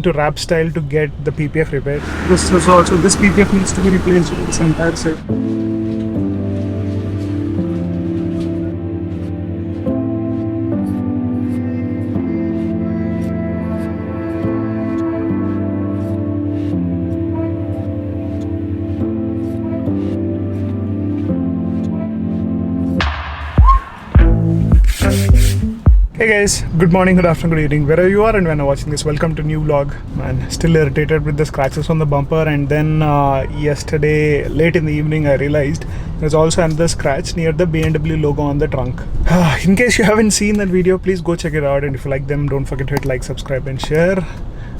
To wrap style to get the PPF repaired. This PPF needs to be replaced with this entire set. Hey guys, good morning, good afternoon, good evening, wherever you are and when you're watching this. Welcome to new vlog. Man, still irritated with the scratches on the bumper, and then yesterday late in the evening I realized there's also another scratch near the BMW logo on the trunk. In case you haven't seen that video, please go check it out, and if you like them, don't forget to hit like, subscribe and share.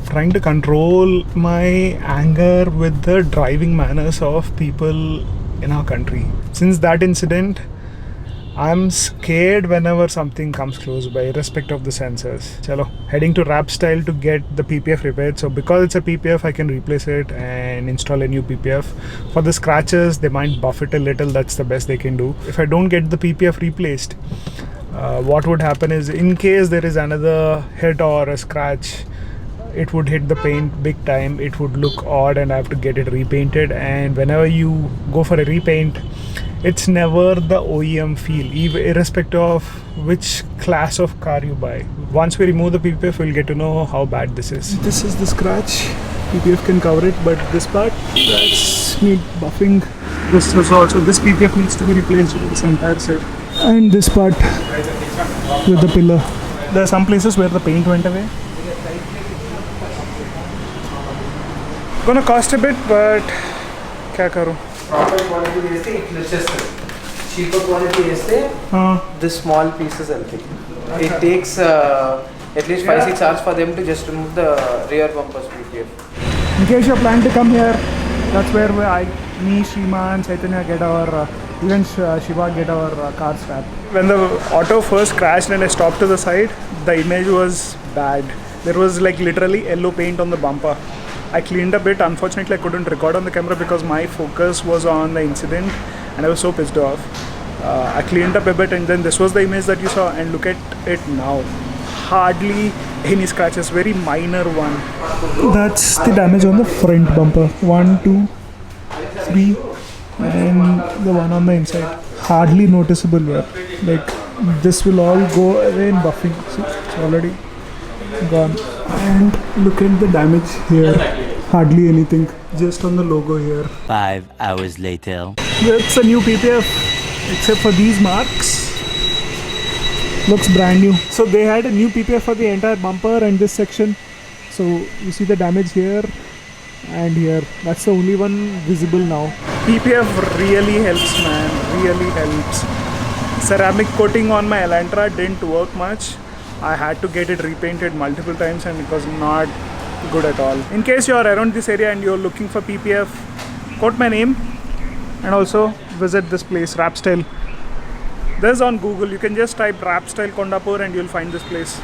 Trying to control my anger with the driving manners of people in our country. Since that incident, I'm scared whenever something comes close by, irrespective of the sensors. Chalo, heading to wrap style to get the PPF repaired. So because it's a PPF, I can replace it and install a new PPF. For the scratches, they might buff it a little. That's the best they can do. If I don't get the PPF replaced, what would happen is, in case there is another hit or a scratch, it would hit the paint big time. It would look odd and I have to get it repainted. And whenever you go for a repaint, it's never the OEM feel, irrespective of which class of car you buy. Once we remove the PPF, we'll get to know how bad this is. This is the scratch. PPF can cover it, but this part, that's need buffing. This PPF needs to be replaced with this entire set. And this part with the pillar. There are some places where the paint went away. Gonna cost a bit, but kya karu? Proper quality is the glitches. Cheaper quality is the small pieces. It takes at least 5-6 hours for them to just remove the rear bumpers PPF. In case you plan to come here, that's where me, Shriman, Chaitanya get our, even Shiva get our car scrapped. When the auto first crashed and I stopped to the side, the image was bad. There was like literally yellow paint on the bumper. I cleaned a bit. Unfortunately, I couldn't record on the camera because my focus was on the incident and I was so pissed off. I cleaned up a bit, and then this was the image that you saw, and look at it now. Hardly any scratches, very minor one. That's the damage on the front bumper. 1, 2, 3 and the one on the inside. Hardly noticeable here. Like, this will all go away in buffing. See, it's already gone. And look at the damage here. Hardly anything, just on the logo here. 5 hours later. That's a new PPF, except for these marks. Looks brand new. So they had a new PPF for the entire bumper and this section. So you see the damage here and here. That's the only one visible now. PPF really helps, man. Really helps. Ceramic coating on my Elantra didn't work much. I had to get it repainted multiple times and it was not good at all. In case you are around this area and you're looking for PPF, quote my name and also visit this place, Wrap Style. This is on Google. You can just type Wrap Style Kondapur and you'll find this place.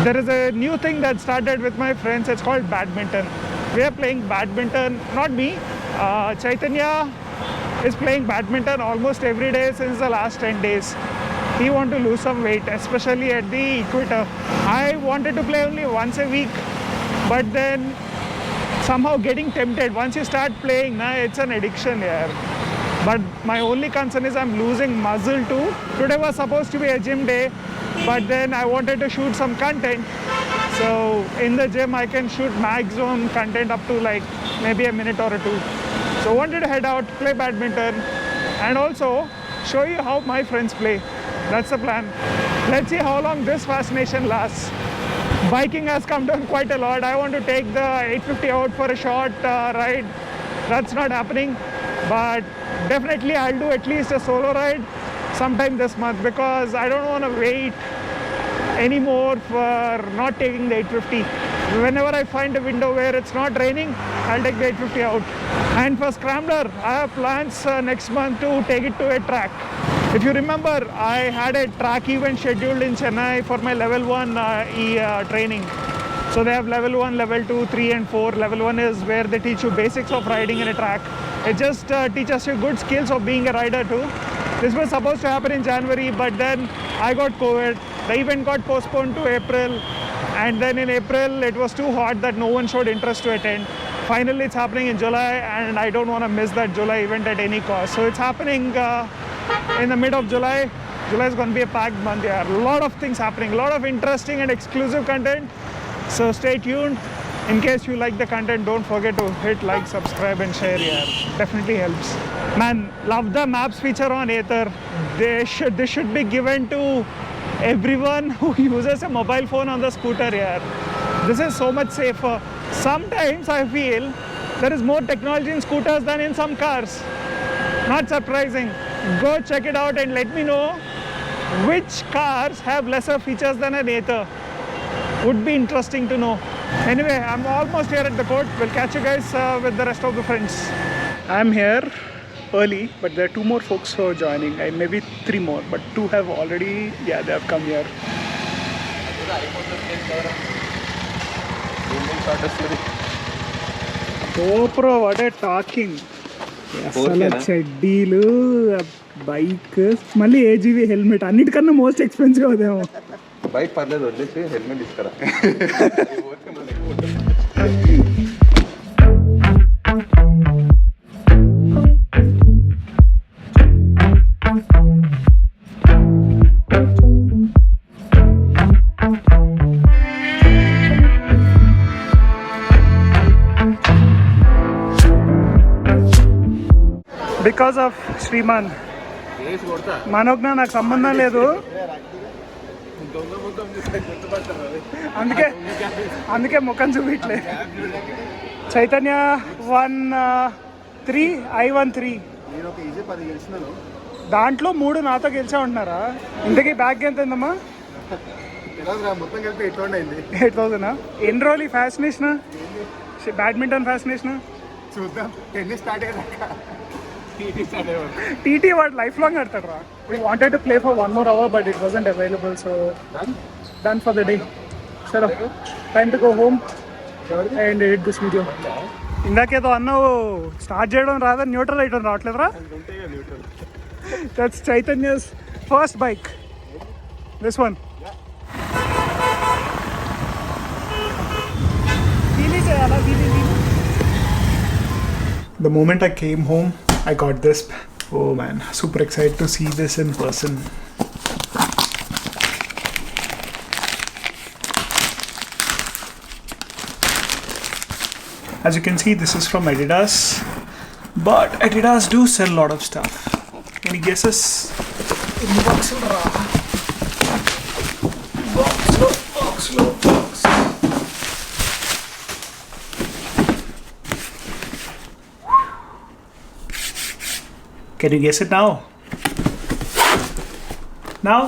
There is a new thing that started with my friends. It's called badminton. We are playing badminton, not me. Chaitanya is playing badminton almost every day since the last 10 days. He wanted to lose some weight, especially at the equator. I wanted to play only once a week, but then somehow getting tempted. Once you start playing, it's an addiction here. But my only concern is I'm losing muscle too. Today was supposed to be a gym day, but then I wanted to shoot some content. So in the gym, I can shoot maximum content up to like maybe a minute or two. So I wanted to head out, play badminton, and also show you how my friends play. That's the plan. Let's see how long this fascination lasts. Biking has come down quite a lot. I want to take the 850 out for a short ride. That's not happening, but definitely I'll do at least a solo ride sometime this month because I don't want to wait anymore for not taking the 850. Whenever I find a window where it's not raining, I'll take the 850 out. And for Scrambler, I have plans next month to take it to a track. If you remember, I had a track event scheduled in Chennai for my level 1 training. So they have level 1, level 2, 3 and 4. Level 1 is where they teach you basics of riding in a track. It just teaches you good skills of being a rider too. This was supposed to happen in January, but then I got COVID. The event got postponed to April. and then in April it was too hot that no one showed interest to attend. Finally it's happening in July, and I don't want to miss that July event at any cost. So it's happening in the mid of July. July is going to be a packed month here. A lot of things happening, a lot of interesting and exclusive content. So stay tuned. In case you like the content, don't forget to hit like, subscribe and share here. Definitely helps. Man, love the maps feature on Aether. This should be given to everyone who uses a mobile phone on the scooter here. This is so much safer. Sometimes I feel there is more technology in scooters than in some cars. Not surprising. Go check it out and let me know which cars have lesser features than an Aether. Would be interesting to know. Anyway, I'm almost here at the court. We'll catch you guys with the rest of the friends. I'm here early, but there are 2 more folks who are joining, and maybe 3 more, but 2 have already, yeah, they have come here. GoPro, what a talking. చెడ్డీలు, bike, మళ్ళీ AGV helmet, అన్నిటికన్నా most expensive అదేమో. Bike పర్లేదు, వదిలేసి helmet తీసుకురా. Because of Shriman మనోజ్ఞ నాకు సంబంధం లేదు, అందుకే ముఖం చూపించలే. చైతన్య 1-3, I 1-3. దాంట్లో 3 నాతో గెలిచా ఉంటున్నారా? ఇంతకీ బ్యాగ్ ఎంత అయిందమ్మా? 8,000. ఎన్ని రోజులు ఈ ఫ్యాసినేషన్, బ్యాడ్మింటన్ ఫ్యాసినేషన్? చూద్దాం, టెన్నిస్ స్టార్ట్ అయ్యాక TT what lifelong adtadra. We wanted to play for 1 more hour, but it wasn't available, so done for the day. Sir, time to go home and edit this video. ఇందాకేదో అన్నావు, start చేయడం రాదా, neutral item రావట్లేదురా? That's Chaitanya's first bike. This one. The moment I came home, I got this. Oh man, super excited to see this in person. As you can see, this is from Adidas, but Adidas do sell a lot of stuff. Any guesses? In the box. Can you guess it now? Now?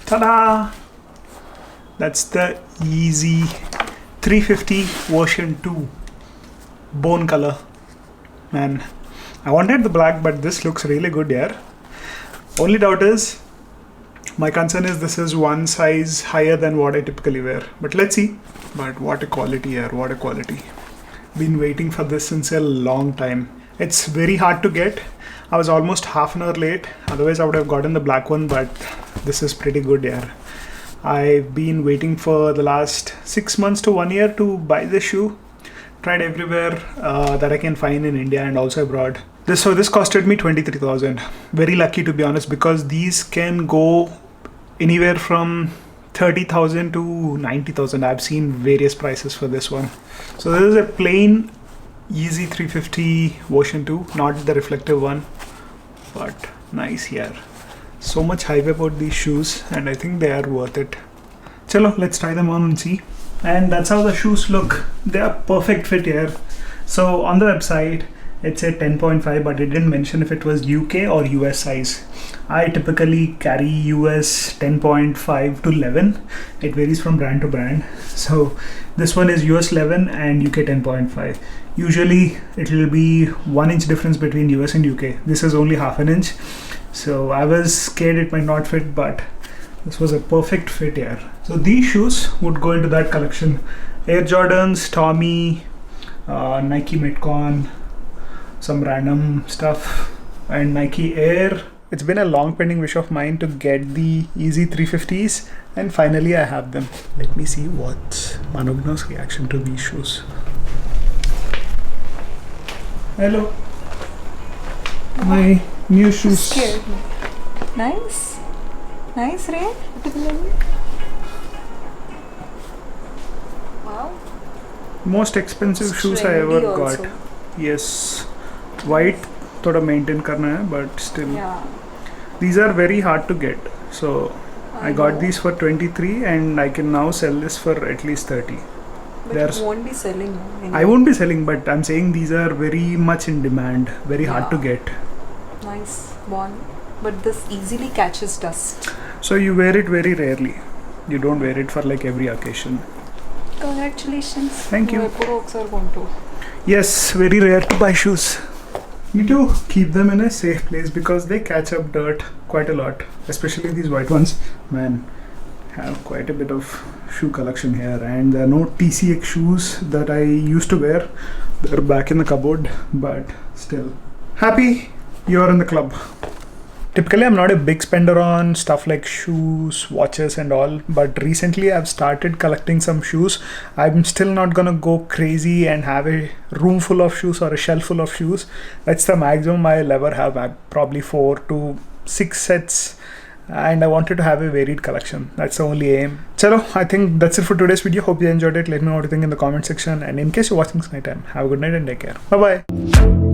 Ta-da! That's the Yeezy 350 version 2. Bone color. Man, I wanted the black, but this looks really good here. Only doubt is, my concern is this is 1 size higher than what I typically wear. But let's see. But what a quality here, what a quality. Been waiting for this since a long time. It's very hard to get. I was almost half an hour late. Otherwise I would have gotten the black one, but this is pretty good here. I've been waiting for the last 6 months to 1 year to buy this shoe. Tried everywhere that I can find in India and also abroad. This costed me 23,000. Very lucky, to be honest, because these can go anywhere from 30,000 to 90,000. I've seen various prices for this one. So this is a plain Yeezy 350 version 2, not the reflective one, but nice here. So much hype about these shoes, and I think they are worth it. Chalo, let's try them on and see. And that's how the shoes look. They are perfect fit here. So on the website it said 10.5, but it didn't mention if it was UK or US size. I typically carry US 10.5 to 11. It varies from brand to brand. So this one is US 11 and UK 10.5. Usually it will be 1 inch difference between US and UK. This is only half an inch. So I was scared it might not fit, but This was a perfect fit here. So these shoes would go into that collection. Air Jordans, Tommy, Nike Metcon, some random stuff, and Nike Air. It's been a long pending wish of mine to get the Yeezy 350s, and finally I have them. Let me see what's Manogno's reaction to these shoes. Hello. My new shoes. Scared me. Nice. Nice, Ray. Wow. Most expensive shoes I ever Trendy got. also. Yes. White, thoda maintain karna hai, but still. Yeah. These are very hard to get. So I got know. these for 23 and I can now sell this for at least 30. But There's- you won't be selling. I won't be selling, but I'm saying these are very much in demand, very hard to Yeah. get. Nice one. But this easily catches dust. So you wear it very rarely. You don't wear it for like every occasion. Congratulations. Thank you. you. Yes, very rare to buy shoes. Need to keep them in a safe place because they catch up dirt quite a lot, especially these white ones. Man, have quite a bit of shoe collection here, and there are no TCX shoes that I used to wear. They're back in the cupboard, but still. Happy you're in the club. Typically, I'm not a big spender on stuff like shoes, watches and all, but recently I've started collecting some shoes. I'm still not gonna go crazy and have a room full of shoes or a shelf full of shoes. That's the maximum I'll ever have, probably 4 to 6 sets. And I wanted to have a varied collection. That's the only aim. Chalo, I think that's it for today's video. Hope you enjoyed it. Let me know what you think in the comment section. And in case you're watching this night time, have a good night and take care. Bye bye.